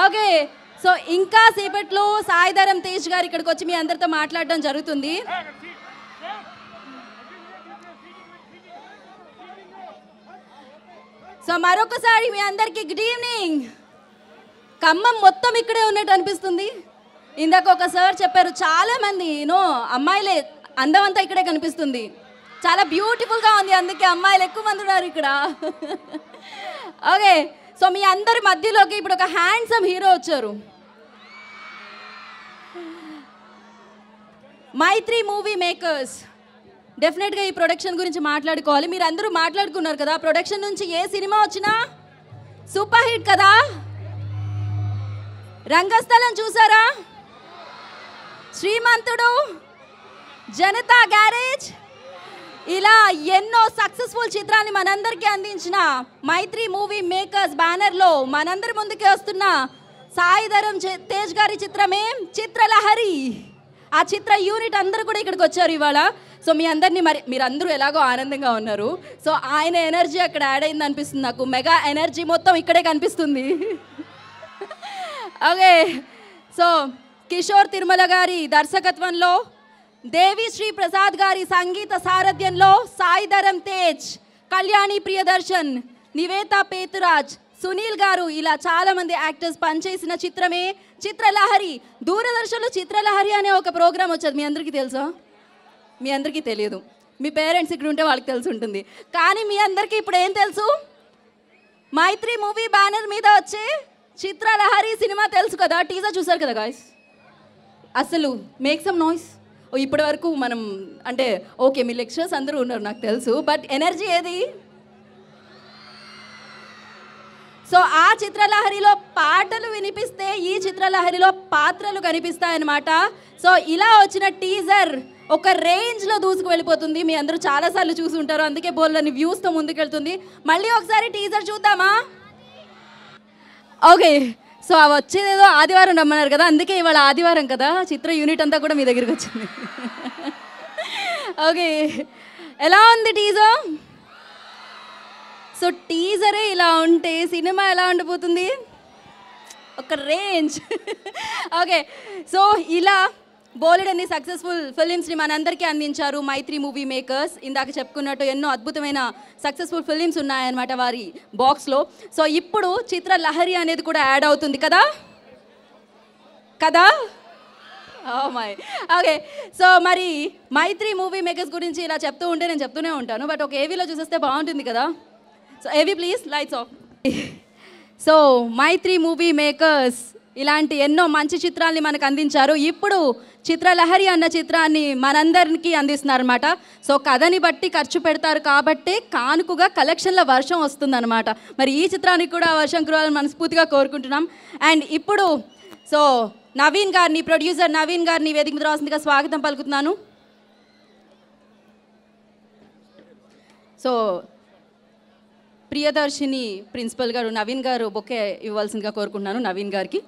Okay, so ఇంకా సేపట్లో సాయిధరం తేజ్ గారు ఇక్కడికి వచ్చి మీ అందరితో మాట్లాడడం జరుగుతుంది. సో మరొకసారి మీ అందరికీ గుడ్ ఈవినింగ్. ఖమ్మం మొత్తం ఇక్కడే ఉన్నట్టు అనిపిస్తుంది. ఇందాక ఒక సార్ చెప్పారు, చాలామంది అమ్మాయిలే, అందం అంతా ఇక్కడే కనిపిస్తుంది, చాలా బ్యూటిఫుల్గా ఉంది, అందుకే అమ్మాయిలు ఎక్కువ మంది ఉన్నారు ఇక్కడ. ఓకే, సో మీ అందరి మధ్యలోకి ఇప్పుడు ఒక హ్యాండ్సమ్ హీరో వచ్చారు. మైత్రి మూవీ మేకర్స్ డెఫినెట్గా ఈ ప్రొడక్షన్ గురించి మాట్లాడుకోవాలి. మీరు అందరూ మాట్లాడుకున్నారు కదా, ప్రొడక్షన్ నుంచి ఏ సినిమా వచ్చినా సూపర్ హిట్ కదా. రంగస్థలం చూసారా, శ్రీమంతుడు, జనతా గ్యారేజ్, ఇలా ఎన్నో సక్సెస్ఫుల్ చిత్రాన్ని మనందరికీ అందించిన మైత్రి మూవీ మేకర్స్ బ్యానర్లో మనందరి ముందుకే వస్తున్న సాయిధరం తేజ్ గారి చిత్రమే చిత్రలహరి. ఆ చిత్ర యూనిట్ అందరూ కూడా ఇక్కడికి వచ్చారు ఇవాళ. సో మీ అందరినీ మీరందరూ ఎలాగో ఆనందంగా ఉన్నారు. సో ఆయన ఎనర్జీ అక్కడ యాడ్ అయింది అనిపిస్తుంది నాకు. మెగా ఎనర్జీ మొత్తం ఇక్కడే కనిపిస్తుంది. ఓకే, సో కిషోర్ తిరుమల గారి దర్శకత్వంలో, దేవి శ్రీ ప్రసాద్ గారి సంగీత సారథ్యంలో సాయిధరం తేజ్, కళ్యాణి ప్రియదర్శన్, నివేతా పేతురాజ్, సునీల్ గారు, ఇలా చాలామంది యాక్టర్స్ పనిచేసిన చిత్రమే చిత్రలహరి. దూరదర్శన్లో చిత్రలహరి అనే ఒక ప్రోగ్రామ్ వచ్చేది, మీ అందరికీ తెలుసా? మీ అందరికీ తెలియదు, మీ పేరెంట్స్ ఇక్కడ ఉంటే వాళ్ళకి తెలిసి ఉంటుంది. కానీ మీ అందరికీ ఇప్పుడు ఏం తెలుసు? మైత్రి మూవీ బ్యానర్ మీద వచ్చే చిత్రలహరి సినిమా తెలుసు కదా, టీజర్ చూసారు కదా గాయ్స్. అసలు మేక్ సమ్ నాయిస్. ఇప్పటి వరకు మనం అంటే ఓకే మీ లెక్చరర్స్ అందరూ ఉన్నారు నాకు తెలుసు, బట్ ఎనర్జీ ఏది? సో ఆ చిత్రలహరిలో పాటలు వినిపిస్తే ఈ చిత్రలహరిలో పాత్రలు కనిపిస్తాయన్నమాట. సో ఇలా వచ్చిన టీజర్ ఒక రేంజ్లో దూసుకు వెళ్ళిపోతుంది. మీ అందరూ చాలాసార్లు చూసి ఉంటారు, అందుకే బోల్లని వ్యూస్తో ముందుకెళ్తుంది. మళ్ళీ ఒకసారి టీజర్ చూద్దామా? ఓకే, సో అవి వచ్చేదేదో ఆదివారం రమ్మన్నారు కదా, అందుకే ఇవాళ ఆదివారం కదా, చిత్ర యూనిట్ అంతా కూడా మీ దగ్గరికి వచ్చింది. ఓకే, ఎలా ఉంది టీజర్? సో టీజరే ఇలా ఉంటే సినిమా ఎలా ఉండిపోతుంది? ఒక రేంజ్. ఓకే, సో ఇలా బోలెడన్ని సక్సెస్ఫుల్ ఫిలిమ్స్ని మనందరికీ అందించారు మైత్రి మూవీ మేకర్స్. ఇందాక చెప్పుకున్నట్టు ఎన్నో అద్భుతమైన సక్సెస్ఫుల్ ఫిలిమ్స్ ఉన్నాయన్నమాట వారి బాక్స్లో. సో ఇప్పుడు చిత్రలహరి అనేది కూడా యాడ్ అవుతుంది కదా కదా. ఓకే, సో మరి మైత్రి మూవీ మేకర్స్ గురించి ఇలా చెప్తూ ఉంటే నేను చెప్తూనే ఉంటాను, బట్ ఒక ఏవీలో చూసేస్తే బాగుంటుంది కదా. So AV please, lights off. So Mythri movie makers ఇలాంటి ఎన్నో మంచి చిత్రాల్ని మనకు అందించారు. ఇప్పుడు చిత్రలహరి అన్న చిత్రాన్ని మనందరికీ అందిస్తున్నారన్నమాట. సో కథని బట్టి ఖర్చు పెడతారు కాబట్టి కానుకగా కలెక్షన్ల వర్షం వస్తుందన్నమాట. మరి ఈ చిత్రానికి కూడా వర్షం కురాలని మనస్ఫూర్తిగా కోరుకుంటున్నాం. అండ్ ఇప్పుడు సో నవీన్ గారిని, ప్రొడ్యూసర్ నవీన్ గారిని వేదిక మీద రాసిందిగా స్వాగతం పలుకుతున్నాను. సో ప్రియదర్శిని ప్రిన్సిపల్ గారు నవీన్ గారు బొకే ఇవ్వాల్సిందిగా కోరుకుంటున్నాను నవీన్ గారికి.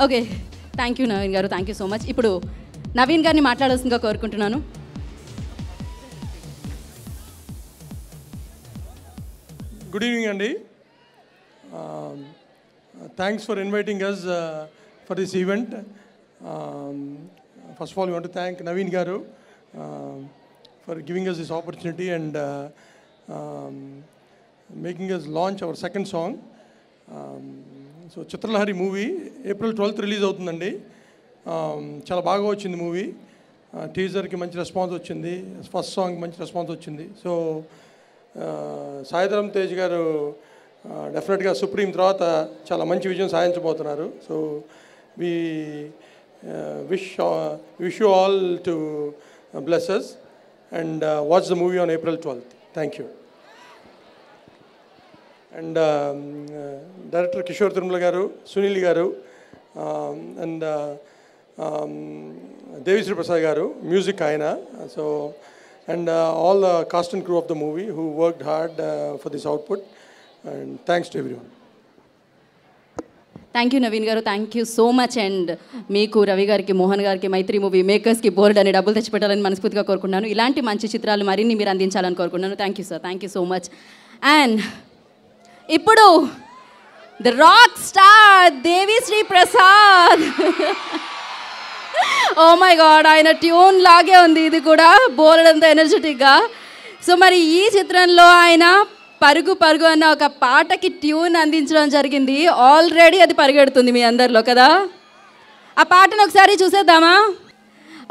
ఓకే, థ్యాంక్ యూ నవీన్ గారు, థ్యాంక్ యూ సో మచ్. ఇప్పుడు నవీన్ గారిని మాట్లాడాల్సిందిగా కోరుకుంటున్నాను. Good evening, Andy. Thanks for inviting us for this event. First of all, we want to thank Naveen Garu for giving us this opportunity and making us launch our second song. So, Chitralahari movie, April 12th release అవుతుందండి. చాలా బాగా వచ్చింది movie. టీజర్కి మంచి response వచ్చింది, first song మంచి response వచ్చింది. So Sai Dharam Tej గారు డెఫినెట్గా సుప్రీం తర్వాత చాలా మంచి విజయం సాధించబోతున్నారు. So we wish you all to bless us and watch the movie on April 12th. Thank you. And Director Kishore Tirumala garu, Sunil garu, and Devi Sri Prasad garu, music ayana. So and all the cast and crew of the movie who worked hard for this output, and thanks to everyone. Thank you Naveen గారు, thank you so much. And మీకు, రవి గారికి, మోహన్ గారికి, మైత్రి movie మేకర్స్కి board అనే డబ్బులు తెచ్చిపెట్టాలని మనస్ఫూర్తిగా కోరుకున్నాను. ఇలాంటి మంచి చిత్రాలు మరిన్ని మీరు అందించాలని కోరుకున్నాను. Thank you sir, thank you so much. And ఇప్పుడు the rock star Devi Sri Prasad. Oh my god, ఆయన ట్యూన్ లాగే ఉంది ఇది కూడా, బోలెడంత ఎనర్జెటిక్గా. సో మరి ఈ చిత్రంలో ఆయన పరుగు పరుగు అన్న ఒక పాటకి ట్యూన్ అందించడం జరిగింది. ఆల్రెడీ అది పరిగెడుతుంది మీ అందరిలో కదా. ఆ పాటను ఒకసారి చూసేద్దామా?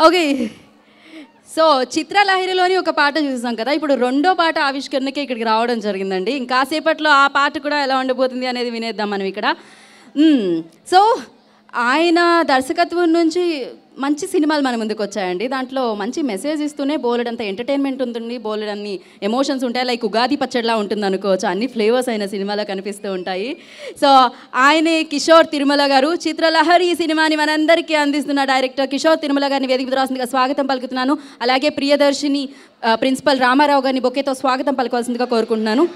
ఓకే, సో చిత్రలహరిలోని ఒక పాట చూసాం కదా, ఇప్పుడు రెండో పాట ఆవిష్కరణకి ఇక్కడికి రావడం జరిగిందండి. ఇంకాసేపట్లో ఆ పాట కూడా ఎలా ఉండబోతుంది అనేది వినేద్దాం మనం ఇక్కడ. సో ఆయన దర్శకత్వం నుంచి మంచి సినిమాలు మన ముందుకు వచ్చాయండి. దాంట్లో మంచి మెసేజ్ ఇస్తూనే బోలెడంత ఎంటర్టైన్మెంట్ ఉంటుంది, బోలెడన్ని ఎమోషన్స్ ఉంటాయి. లైక్ ఉగాది పచ్చడిలా ఉంటుంది అనుకోవచ్చు, అన్ని ఫ్లేవర్స్ అయిన సినిమాలో కనిపిస్తూ ఉంటాయి. సో ఆయనే కిషోర్ తిరుమల గారు. చిత్రలహరి ఈ సినిమాని మనందరికీ అందిస్తున్న డైరెక్టర్ కిషోర్ తిరుమల గారిని వేదిక మీద రాసిందిగా స్వాగతం పలుకుతున్నాను. అలాగే ప్రియదర్శిని ప్రిన్సిపల్ రామారావు గారిని బొకేతో స్వాగతం పలకాల్సిందిగా కోరుకుంటున్నాను.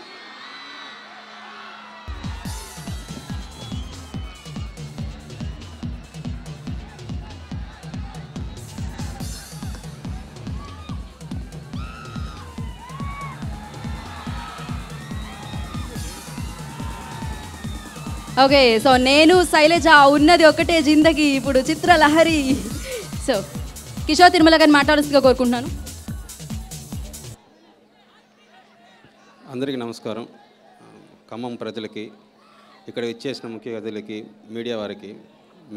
ఓకే, సో నేను శైలజ ఉన్నది ఒకటే జిందగీ, ఇప్పుడు చిత్రలహరి. సో కిషోర్ తిరుమల గారిని మాట్లాడాల్సిందిగా కోరుకుంటున్నాను. అందరికీ నమస్కారం. ఖమ్మం ప్రజలకి, ఇక్కడ ఇచ్చేసిన ముఖ్య అతిథులకి, మీడియా వారికి,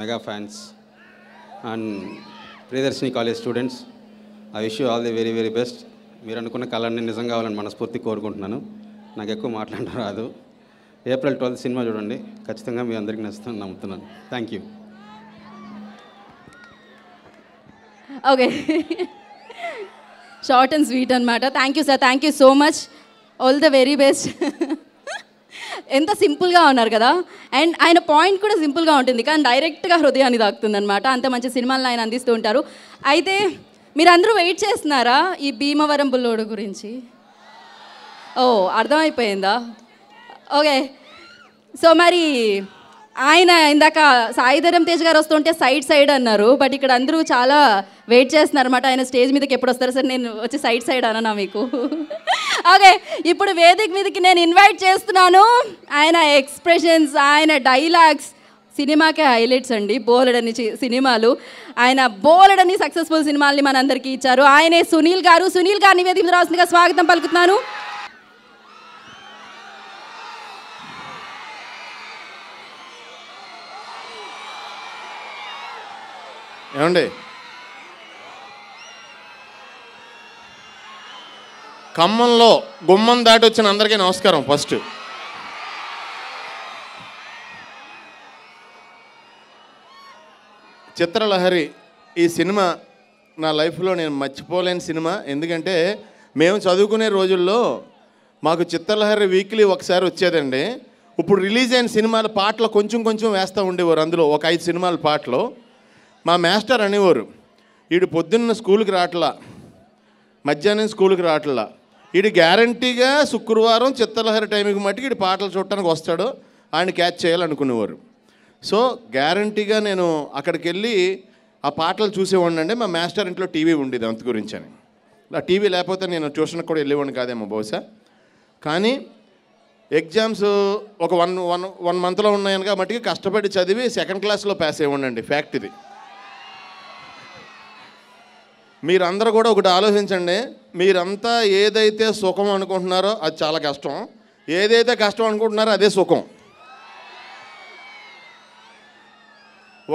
mega fans and Priyadarshini college students, I wish you all the very very best. మీరు అనుకున్న కళని నిజం కావాలని మనస్ఫూర్తి కోరుకుంటున్నాను. నాకు ఎక్కువ మాట్లాడడం రాదు. ఏప్రిల్ 12 సినిమా చూడండి, ఖచ్చితంగా మీ అందరికీ నచ్చుతుందని నమ్ముతున్నాను. Thank you. Okay, short and sweet అనమాట. Thank you sir, thank you so much, all the very best. ఎంత సింపుల్గా ఉన్నారు కదా, అండ్ ఆయన పాయింట్ కూడా సింపుల్గా ఉంటుంది కానీ డైరెక్ట్గా హృదయాన్ని తాకుతుంది అనమాట. అంత మంచి సినిమాలను ఆయన అందిస్తూ ఉంటారు. అయితే మీరందరూ వెయిట్ చేస్తున్నారా ఈ భీమవరం బుల్లోడు గురించి? ఓ, అర్థమైపోయిందా? ఓకే, సో మరి ఆయన ఇందాక సాయిధరం తేజ్ గారు వస్తుంటే సైడ్ అన్నారు, బట్ ఇక్కడ అందరూ చాలా వెయిట్ చేస్తున్నారు అనమాట. ఆయన స్టేజ్ మీదకి ఎప్పుడు వస్తారు సార్? నేను వచ్చి సైడ్ అన్నా మీకు. ఓకే, ఇప్పుడు వేదిక మీదకి నేను ఇన్వైట్ చేస్తున్నాను. ఆయన ఎక్స్ప్రెషన్స్, ఆయన డైలాగ్స్ సినిమాకే హైలైట్స్ అండి. బోలెడని సినిమాలు, ఆయన బోలెడని సక్సెస్ఫుల్ సినిమాల్ని మనందరికీ ఇచ్చారు. ఆయనే సునీల్ గారు. సునీల్ గారిని వేదిక మీద రావాల్సిందిగా స్వాగతం పలుకుతున్నాను. ఏమండి, ఖమ్మంలో గుమ్మం దాటి వచ్చిన అందరికీ నమస్కారం. ఫస్ట్ చిత్రలహరి ఈ సినిమా నా లైఫ్లో నేను మర్చిపోలేని సినిమా. ఎందుకంటే మేము చదువుకునే రోజుల్లో మాకు చిత్రలహరి వీక్లీ ఒకసారి వచ్చేదండి. ఇప్పుడు రిలీజ్ అయిన సినిమాల పాటలు కొంచెం వేస్తూ ఉండేవారు. అందులో ఒక 5 సినిమాల పాటలు మా మాస్టర్ అనేవారు, వీడు పొద్దున్న స్కూల్కి రావట్లా, మధ్యాహ్నం స్కూల్కి రావట్లా, వీడు గ్యారంటీగా శుక్రవారం చిత్రలహరి టైంకి మట్టుకు వీడు పాటలు చూడటానికి వస్తాడు, ఆయన క్యాచ్ చేయాలనుకునేవారు. సో గ్యారంటీగా నేను అక్కడికి వెళ్ళి ఆ పాటలు చూసేవాడిని అండి. మా మాస్టర్ ఇంట్లో టీవీ ఉండేది, అంత గురించి అని. ఆ టీవీ లేకపోతే నేను ట్యూషన్కి కూడా వెళ్ళేవాడిని కాదేమో బహుశా. కానీ ఎగ్జామ్స్ ఒక వన్ మంత్లో ఉన్నాయని కాబట్టి కష్టపడి చదివి 2nd క్లాస్లో పాస్ అయ్యండి. ఫ్యాక్ట్ ఇది. మీరందరూ కూడా ఒకటి ఆలోచించండి, మీరంతా ఏదైతే సుఖం అనుకుంటున్నారో అది చాలా కష్టం, ఏదైతే కష్టం అనుకుంటున్నారో అదే సుఖం.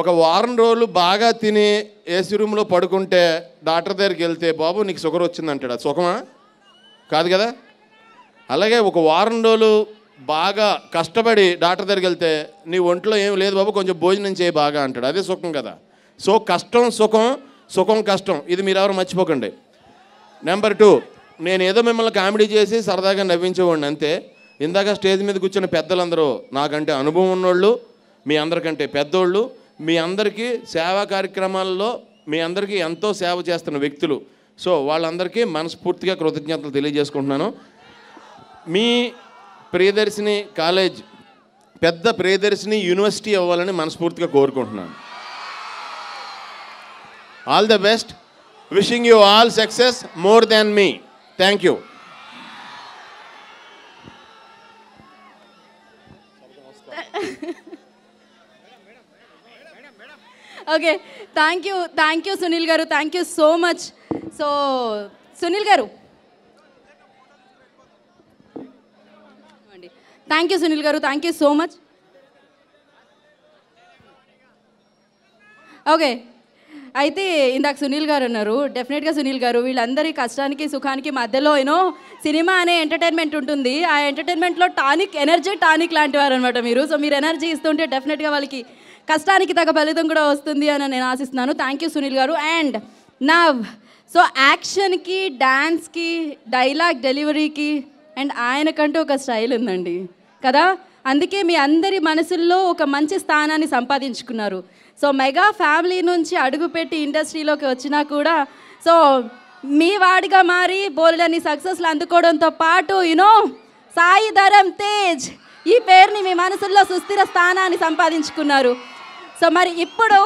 ఒక వారం రోజులు బాగా తిని ఏసీ రూమ్లో పడుకుంటే డాక్టర్ దగ్గరికి వెళ్తే బాబు నీకు షుగర్ వచ్చిందంటాడు, అది సుఖమా? కాదు కదా. అలాగే ఒక వారం రోజులు బాగా కష్టపడి డాక్టర్ దగ్గరికి వెళ్తే నీ ఒంట్లో ఏం లేదు బాబు కొంచెం భోజనం చేయి బాగా అంటాడు, అదే సుఖం కదా. సో కష్టం సుఖం, సుఖం కష్టం, ఇది మీరు ఎవరు మర్చిపోకండి. నెంబర్ 2, నేను ఏదో మిమ్మల్ని కామెడీ చేసి సరదాగా నవ్వించేవాడిని అంతే. ఇందాక స్టేజ్ మీద కూర్చున్న పెద్దలందరూ నాకంటే అనుభవం ఉన్నోళ్ళు, మీ అందరికంటే పెద్దోళ్ళు, మీ అందరికీ సేవా కార్యక్రమాల్లో మీ అందరికీ ఎంతో సేవ చేస్తున్న వ్యక్తులు. సో వాళ్ళందరికీ మనస్ఫూర్తిగా కృతజ్ఞతలు తెలియజేసుకుంటున్నాను. మీ ప్రియదర్శిని కాలేజ్ పెద్ద ప్రియదర్శిని యూనివర్సిటీ అవ్వాలని మనస్ఫూర్తిగా కోరుకుంటున్నాను. All the best. Wishing you all success more than me. Thank you. Okay, thank you Sunil గారు, thank you so much. So Sunil గారు, థ్యాంక్ యూ సునీల్ గారు, thank you so much. Okay, అయితే ఇందాక సునీల్ గారు అన్నారు, డెఫినెట్గా సునీల్ గారు వీళ్ళందరి కష్టానికి సుఖానికి మధ్యలో సినిమా అనే ఎంటర్టైన్మెంట్ ఉంటుంది. ఆ ఎంటర్టైన్మెంట్లో ఎనర్జీ టానిక్ లాంటి వారు అనమాట మీరు. సో మీరు ఎనర్జీ ఇస్తుంటే డెఫినెట్గా వాళ్ళకి కష్టానికి తగ్గ ఫలితం కూడా వస్తుంది అని నేను ఆశిస్తున్నాను. థ్యాంక్ యూ సునీల్ గారు. అండ్ సో యాక్షన్కి, డాన్స్కి, డైలాగ్ డెలివరీకి అండ్ ఆయనకంటూ ఒక స్టైల్ ఉందండి కదా, అందుకే మీ అందరి మనసుల్లో ఒక మంచి స్థానాన్ని సంపాదించుకున్నారు. సో మెగా ఫ్యామిలీ నుంచి అడుగుపెట్టి ఇండస్ట్రీలోకి వచ్చినా కూడా సో మీ వాడిగా మారి బోల్డని సక్సెస్లు అందుకోవడంతో పాటు సాయి ధరమ్ తేజ్ ఈ పేరుని మీ మనసుల్లో సుస్థిర స్థానాన్ని సంపాదించుకున్నారు. సో మరి ఇప్పుడు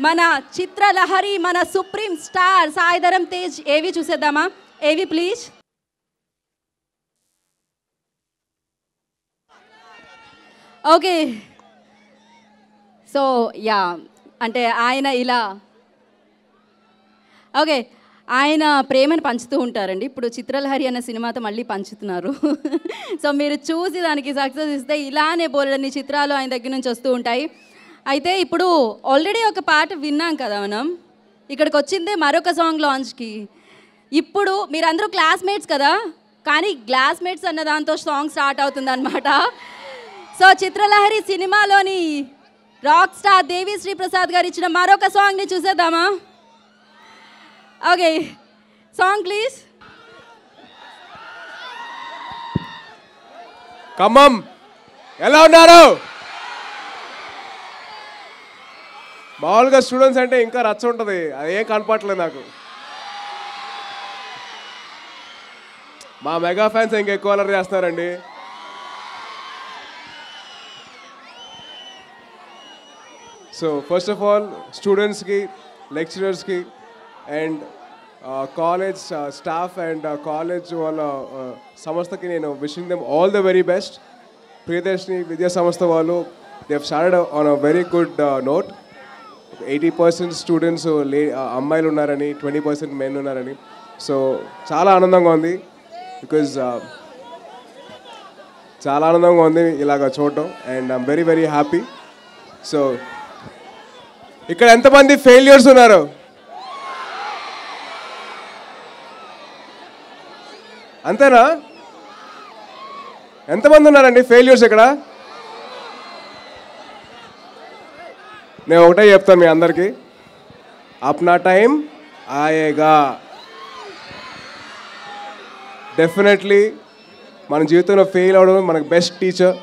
మన చిత్రలహరి, మన సుప్రీం స్టార్ సాయి ధరమ్ తేజ్ ఏవి చూసేద్దామా? ఏవి ప్లీజ్. ఓకే, సో అంటే ఆయన ఇలా ఆయన ప్రేమను పంచుతూ ఉంటారండి. ఇప్పుడు చిత్రలహరి అన్న సినిమాతో మళ్ళీ పంచుతున్నారు. సో మీరు చూసి దానికి సక్సెస్ ఇస్తే ఇలానే బోలెడన్ని చిత్రాలు ఆయన దగ్గర నుంచి వస్తూ ఉంటాయి. అయితే ఇప్పుడు ఆల్రెడీ ఒక పాట విన్నాం కదా మనం, ఇక్కడికి వచ్చిందే మరొక సాంగ్ లాంచ్కి. ఇప్పుడు మీరందరూ క్లాస్మేట్స్ కదా, కానీ గ్లాస్మేట్స్ అన్న దాంతో సాంగ్ స్టార్ట్ అవుతుంది అనమాట. సో చిత్రలహరి సినిమాలోని రాక్ స్టార్ దేవిశ్రీ ప్రసాద్ గారు ఇచ్చిన మరొక సాంగ్ని చూసేద్దామా? Okay, song please. ఖమ్మం ఎలా ఉన్నారు? మామూలుగా స్టూడెంట్స్ అంటే ఇంకా రచ్చ ఉంటుంది, అదేం కనపట్లేదు నాకు. మా మెగా ఫ్యాన్స్ ఇంకా ఎక్కువ అలర్ చేస్తున్నారండి. సో ఫస్ట్ ఆఫ్ ఆల్ స్టూడెంట్స్కి, లెక్చరర్స్కి and college staff and college వాళ్ళ సంస్థకి నేను wishing them all the very best. Priyadarshini Vidya సంస్థ వాళ్ళు they have started on a very good note. 80% students అమ్మాయిలు ఉన్నారని, 20% మెన్ ఉన్నారని. సో చాలా ఆనందంగా ఉంది, బికాజ్ చాలా ఆనందంగా ఉంది ఇలాగ చూడటం. And I'm very very happy. So ఇక్కడ ఎంతమంది ఫెయిల్యూర్స్ ఉన్నారు? అంతేనా? ఎంతమంది ఉన్నారండి ఫెయిల్యూర్స్ ఇక్కడ? నేను ఒకటే చెప్తాను మీ అందరికీ, అప్నా టైం ఆయేగా. డెఫినెట్లీ మన జీవితంలో ఫెయిల్ అవడం మనకు బెస్ట్ టీచర్.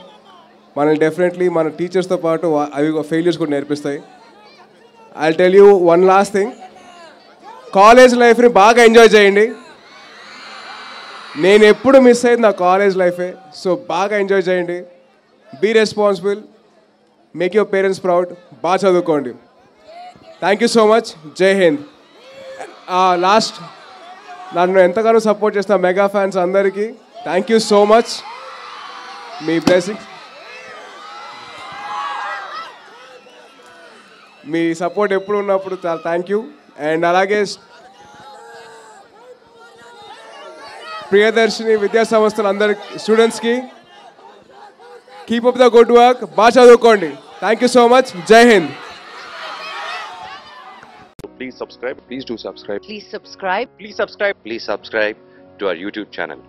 మనల్ని డెఫినెట్లీ మన టీచర్స్తో పాటు అవి ఫెయిల్యూర్స్ కూడా నేర్పిస్తాయి. I tell you one last thing, college లైఫ్ని బాగా ఎంజాయ్ చేయండి. నేను ఎప్పుడు మిస్ అయ్యింది నా కాలేజ్ లైఫే. సో బాగా ఎంజాయ్ చేయండి, be responsible, make your parents proud, బాగా చదువుకోండి. Thank you so much. Jai Hind. Last, నన్ను ఎంతగానో సపోర్ట్ చేసిన మెగా ఫ్యాన్స్ అందరికీ థ్యాంక్ యూ సో మచ్. మీ బ్లెస్సింగ్స్, మీ సపోర్ట్ ఎప్పుడు ఉన్నప్పుడు చాలా థ్యాంక్ యూ. అండ్ అలాగే ప్రియదర్శిని విద్యా సంస్థలు అందరి స్టూడెంట్స్కి keep up the good work, బాగా చదువుకోండి. Thank you so much. Jai Hind. Please subscribe. Please do subscribe. Please subscribe. Please subscribe. Please subscribe to our YouTube channel.